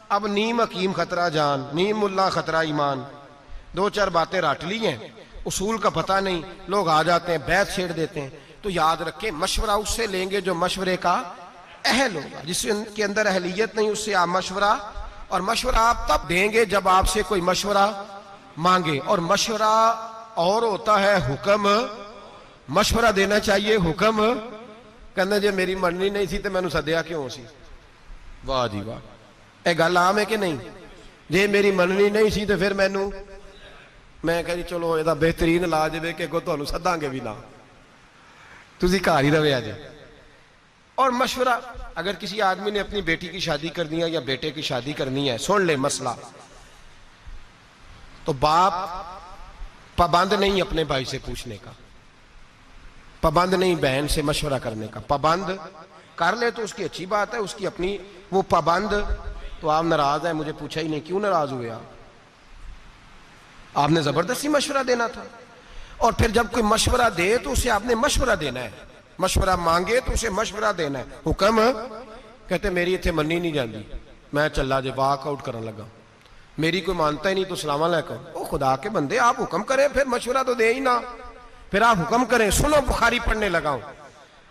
अब नीम हकीम खतरा जान, नीम मुल्ला खतरा ईमान, दो चार बातें रट ली हैं, उसूल का पता नहीं, लोग आ जाते हैं बैत छेड़ देते हैं। तो याद रखें मशवरा उससे लेंगे जो मशवरे का अहल होगा, जिसके अंदर अहलियत नहीं उससे आप मशवरा, और मशवरा आप तब देंगे जब आपसे कोई मशवरा मांगे। और मशवरा और होता है हुक्म, मशवरा देना चाहिए हुक्म। कहना जे मेरी मननी नहीं थी तो मैनू सद्या क्यों सी। वाह जी वाह, यह गल आम है कि नहीं। जे मेरी मननी नहीं सी तो फिर मैनू, मैं कह जी चलो यदा बेहतरीन इलाज है कि अगों तुहानू सदांगे भी ना, तुसी घर ही रहे अजे। और मशवरा, अगर किसी आदमी ने अपनी बेटी की शादी करनी है या बेटे की शादी करनी है, सुन ले मसला, तो बाप पाबंद नहीं अपने भाई से पूछने का, पाबंद नहीं बहन से मशवरा करने का। पाबंद कर ले तो उसकी अच्छी बात है, उसकी अपनी, वो पाबंद तो आप नाराज हैं, मुझे पूछा ही नहीं, क्यों नाराज हुए आप? आपने जबरदस्ती मशवरा देना था। और फिर जब कोई मशवरा दे तो उसे आपने मशवरा देना है, मशवरा मांगे तो उसे मशवरा देना है। हुक्म कहते मेरी इतने मनी नहीं जाती, मैं चला जे वॉकआउट करने लगा, मेरी कोई मानता ही नहीं तो सलाम अलैकुम। ओ खुदा के बंदे, आप हुक्म करें फिर मशवरा तो दे ही ना, फिर आप हुक्म करें। सुनो बुखारी पढ़ने लगाओ,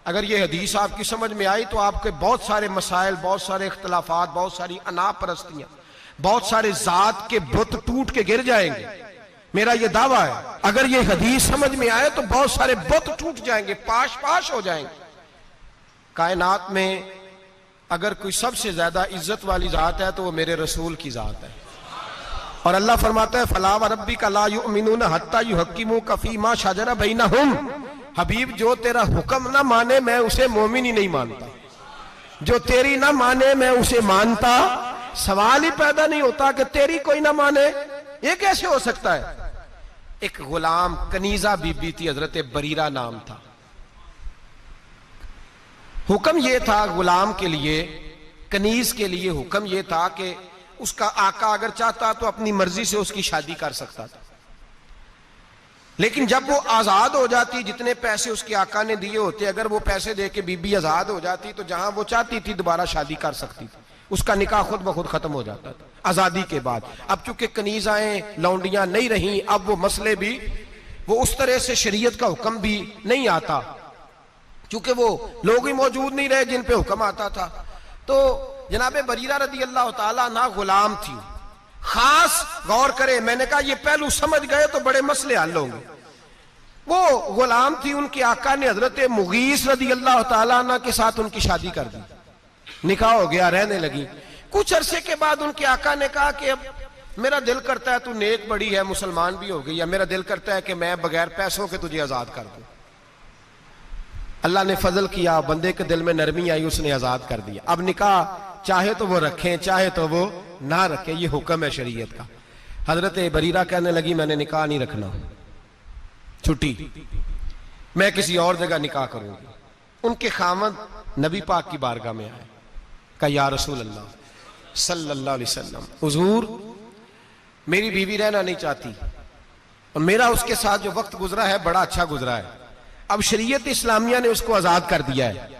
अगर ये हदीस आपकी समझ में आई तो आपके बहुत सारे मसाइल, बहुत सारे इख्तलाफात, बहुत सारी अनापरस्तियां, बहुत सारे जात के बुत टूट के गिर जाएंगे। मेरा ये दावा है, अगर ये हदीस समझ में आए तो बहुत सारे बुत टूट जाएंगे, पाश पाश हो जाएंगे। कायनात में अगर कोई सबसे ज्यादा इज्जत वाली जात है तो वो मेरे रसूल की जात है। और अल्लाह फरमाता है फला व रब्बिका ला युमिनूना हत्ता युहक्किमूका फीमा शजरा बैनहुम। हबीब जो तेरा हुक्म ना माने मैं उसे मोमिन ही नहीं मानता, जो तेरी ना माने मैं उसे मानता। सवाल ही पैदा नहीं होता कि तेरी कोई ना माने, ये कैसे हो सकता है। एक गुलाम कनीजा बीबी थी, हजरत बरीरा नाम था। हुक्म यह था गुलाम के लिए, कनीज के लिए हुक्म यह था कि उसका आका अगर चाहता तो अपनी मर्जी से उसकी शादी कर सकता था, लेकिन जब वो आजाद हो जाती, जितने पैसे उसके आका ने दिए होते, अगर वो पैसे दे के बीबी आजाद हो जाती तो जहां वो चाहती थी दोबारा शादी कर सकती थी, उसका निकाह खुद ब खुद खत्म हो जाता था आजादी के बाद। अब चूंकि कनीजाएं लौंडियां नहीं रही, अब वो मसले भी, वो उस तरह से शरीयत का हुक्म भी नहीं आता, चूंकि वो लोग ही मौजूद नहीं रहे जिन पे हुक्म आता था। तो जनाबे बरीरा रदी अल्लाह ताला ना गुलाम थी। खास गौर करें, मैंने कहा ये पहलू समझ गए तो बड़े मसले हल होंगे। वो गुलाम थी, उनके आका ने हजरत मुगीस रदी अल्लाह ताला अन्हु के साथ उनकी शादी कर दी, निकाह हो गया, रहने लगी। कुछ अरसे के बाद उनके आका ने कहा कि अब मेरा दिल करता है, तू नेक बड़ी है, मुसलमान भी हो गई, या मेरा दिल करता है कि मैं बगैर पैसों के तुझे आजाद कर दूं। अल्लाह ने फजल किया, बंदे के दिल में नरमी आई, उसने आजाद कर दिया। अब निकाह चाहे तो वो रखें चाहे तो वो ना रखें, ये हुक्म है शरीयत का। हजरत बरीरा कहने लगी मैंने निकाह नहीं रखना, छुट्टी, मैं किसी और जगह निकाह करूंगी। उनके खामद नबी पाक की बारगाह में आए, कहा या रसूल अल्लाह सल्लल्लाहु अलैहि वसल्लम, हुजूर मेरी बीवी रहना नहीं चाहती और मेरा उसके साथ जो वक्त गुजरा है बड़ा अच्छा गुजरा है, अब शरीयत इस्लामिया ने उसको आजाद कर दिया है,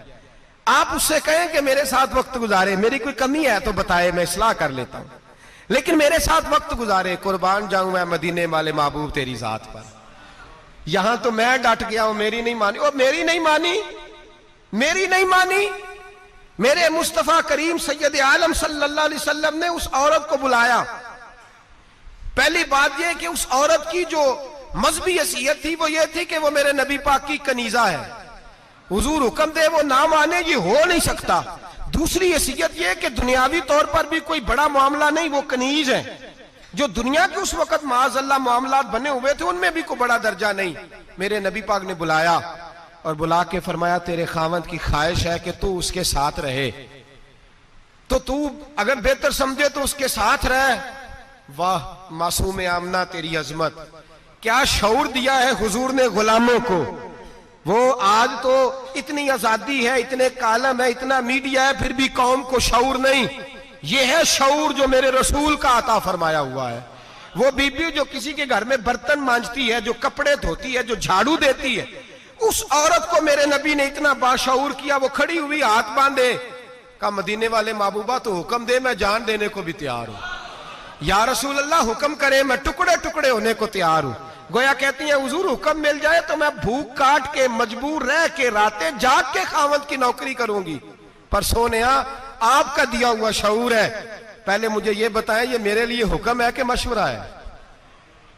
आप उससे कहें कि मेरे साथ वक्त गुजारे, मेरी कोई कमी है तो बताए, मैं इस्लाह कर लेता हूं, लेकिन मेरे साथ वक्त गुजारे। कुर्बान जाऊं मैं मदीने वाले महबूब तेरी जात पर। यहां तो मैं डट गया हूं, मेरी नहीं मानी। और मेरी नहीं मानी, मेरी नहीं मानी। मेरे मुस्तफा करीम सैयद आलम सल्लल्लाहु अलैहि वसल्लम ने उस औरत को बुलाया। पहली बात यह कि उस औरत की जो मजहबी हैसियत थी वो ये थी कि वो मेरे नबी पाक की कनीजा है, हुजूर हुक्म दे वो ना माने, ये हो नहीं सकता। दूसरी हैसियत यह कि दुनियावी तौर पर भी कोई बड़ा मामला नहीं, वो कनीज है। जो दुनिया के उस वक्त माज़अल्लाह मामलात बने हुए थे उनमें भी कोई बड़ा दर्जा नहीं। मेरे नबी पाक ने बुलाया और बुला के फरमाया तेरे खावंद की ख्वाहिश है कि तू उसके साथ रहे, तो तू अगर बेहतर समझे तो उसके साथ रह। वाह मासूम आमना तेरी अजमत, क्या शऊर दिया है हुजूर ने गुलामों को। वो आज तो इतनी आजादी है, इतने कालम है, इतना मीडिया है, फिर भी कौम को शऊर नहीं। ये है शऊर जो मेरे रसूल का अता फरमाया हुआ है। वो बीबी जो किसी के घर में बर्तन मांजती है, जो कपड़े धोती है, जो झाड़ू देती है, उस औरत को मेरे नबी ने इतना बाशऊर किया, वो खड़ी हुई हाथ बांधे, कहा मदीने वाले महबूबा तो हुक्म दे, मैं जान देने को भी तैयार हूं। या रसूल अल्लाह हुक्म करे, मैं टुकड़े टुकड़े होने को तैयार हूं। गोया कहती है हुजूर हुक्म मिल जाए तो मैं भूख काट के मजबूर रह के रातें जाग के खावंद की नौकरी करूंगी, पर सोनिया आपका दिया हुआ शऊर है, पहले मुझे ये बताएं ये मेरे लिए हुक्म है कि मशवरा है?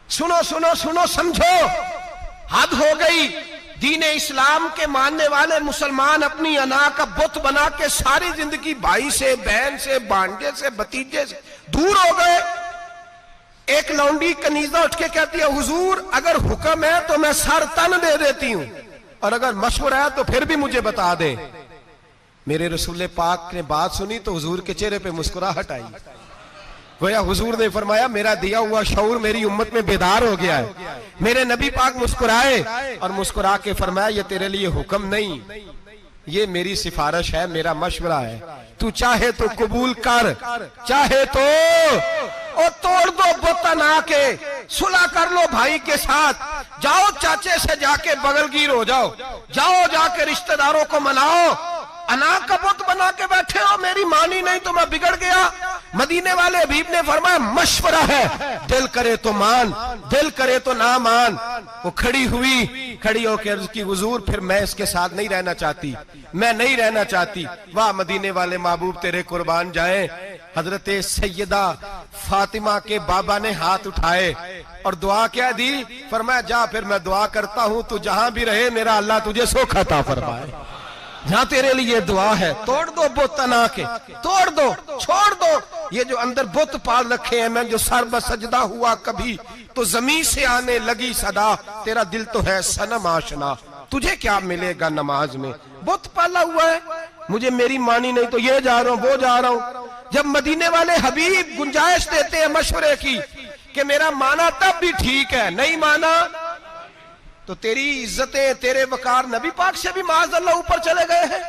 सुनो सुनो सुनो, समझो, हद हो गई। दीन इस्लाम के मानने वाले मुसलमान अपनी अना का बुत बना के सारी जिंदगी भाई से, बहन से, भांजे से, भतीजे से दूर हो गए। एक लौंडी कनीजा उठ के कहती है हुजूर अगर हुक्म है तो मैं सर तन दे देती हूं, और अगर मशवरा है तो फिर भी मुझे बता दे। मेरे रसूल पाक ने बात सुनी तो हुजूर के चेहरे पे मुस्कुराहट आई। गोया हुजूर ने फरमाया मेरा दिया हुआ शऊर मेरी उम्मत में बेदार हो गया है। मेरे नबी पाक मुस्कुराए और मुस्कुरा के फरमाया ये तेरे लिए हुक्म नहीं, ये मेरी सिफारिश है, मेरा मशवरा है। तू चाहे तो कबूल कर, चाहे तो और तोड़ दो बुतना के, सुलह कर लो भाई के साथ, जाओ चाचे से जाके बगलगीर हो जाओ, जाओ जाके रिश्तेदारों को मनाओ। अना का बुत बना के बैठे हो, मेरी मानी नहीं तो मैं बिगड़ गया। मदीने वाले हबीब ने फरमाया मशवरा है, दिल करे तो मान, दिल करे तो ना मान। वो खड़ी हुई, खड़ी होकर अर्ज की हुजूर फिर मैं इसके साथ नहीं रहना चाहती, मैं नहीं रहना चाहती। वाह मदीने वाले महबूब तेरे कुर्बान जाए। हजरत सैयदा फातिमा के बाबा ने हाथ उठाए और दुआ क्या दी, फरमाया जा फिर मैं दुआ करता हूं तू जहां भी रहे मेरा अल्लाह तुझे सुख अता फरमाए, जहां तेरे लिए दुआ है। तोड़ दो बुत अना के, तोड़ दो, छोड़ दो ये जो अंदर बुत पाल रखे हैं। मैं जो सर बसजदा हुआ कभी तो जमीन से आने लगी सदा, तेरा दिल तो है सनम आशना, तुझे क्या मिलेगा नमाज में। बुत पाला हुआ है, मुझे मेरी मानी नहीं तो ये जा रहा हूं वो जा रहा हूं। जब मदीने वाले हबीब गुंजाइश देते हैं मशवरे की कि मेरा माना तब भी ठीक है, नहीं माना तो तेरी इज्जतें, तेरे वकार नबी पाक से भी माज़अल्लाह ऊपर चले गए हैं।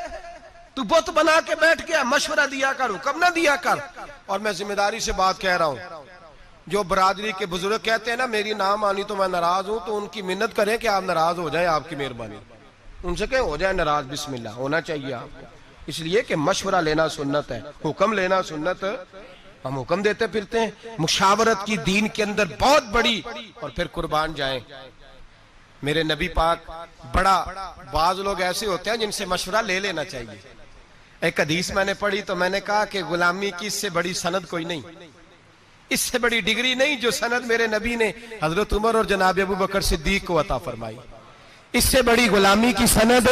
तू बुत बना के बैठ गया, मशवरा दिया कर, हुक्म ना दिया कर। और मैं जिम्मेदारी से बात कह रहा हूं, जो बरादरी के बुजुर्ग कहते हैं ना मेरी ना मानी तो मैं नाराज हूं, तो उनकी मिन्नत करें कि आप नाराज हो जाए, आपकी मेहरबानी। उनसे कहें हो जाए नाराज, बिस्मिल्लाह होना चाहिए आपको, इसलिए कि मशवरा लेना सुन्नत है, हुक्म लेना सुन्नत। हम हुक्म देते फिरते हैं, मुशावरत की दीन के अंदर बहुत बड़ी। और फिर कुर्बान जाए मेरे नबी पाक, बड़ा बाज लोग ऐसे होते हैं जिनसे मशवरा ले लेना चाहिए। एक हदीस मैंने पढ़ी तो मैंने कहा कि गुलामी की इससे बड़ी सनद कोई नहीं, इससे बड़ी डिग्री नहीं जो सनद मेरे नबी ने हजरत उमर और जनाब अबू बकर सिद्दीक को अता फरमाई। इससे बड़ी गुलामी की सनद,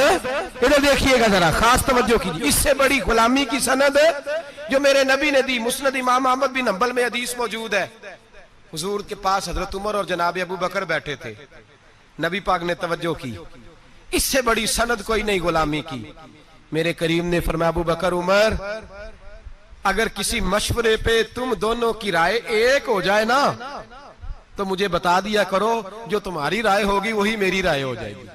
इधर देखिएगा जरा, खास तवज्जो कीजिए, इससे बड़ी गुलामी की सनद जो मेरे नबी ने दी। मुस्नद इमाम अहमद बिन हंबल में हदीस मौजूद है, हुजूर के पास हजरत उमर और जनाब अबू बकर बैठे थे। नबी पाक ने तवज्जो की, इससे बड़ी सनद कोई नहीं गुलामी की। मेरे करीम ने फरमाया अबू बकर उमर, अगर किसी मशवरे पे तुम दोनों की राय एक हो जाए ना तो मुझे बता दिया करो, जो तुम्हारी राय होगी वही मेरी राय हो जाएगी।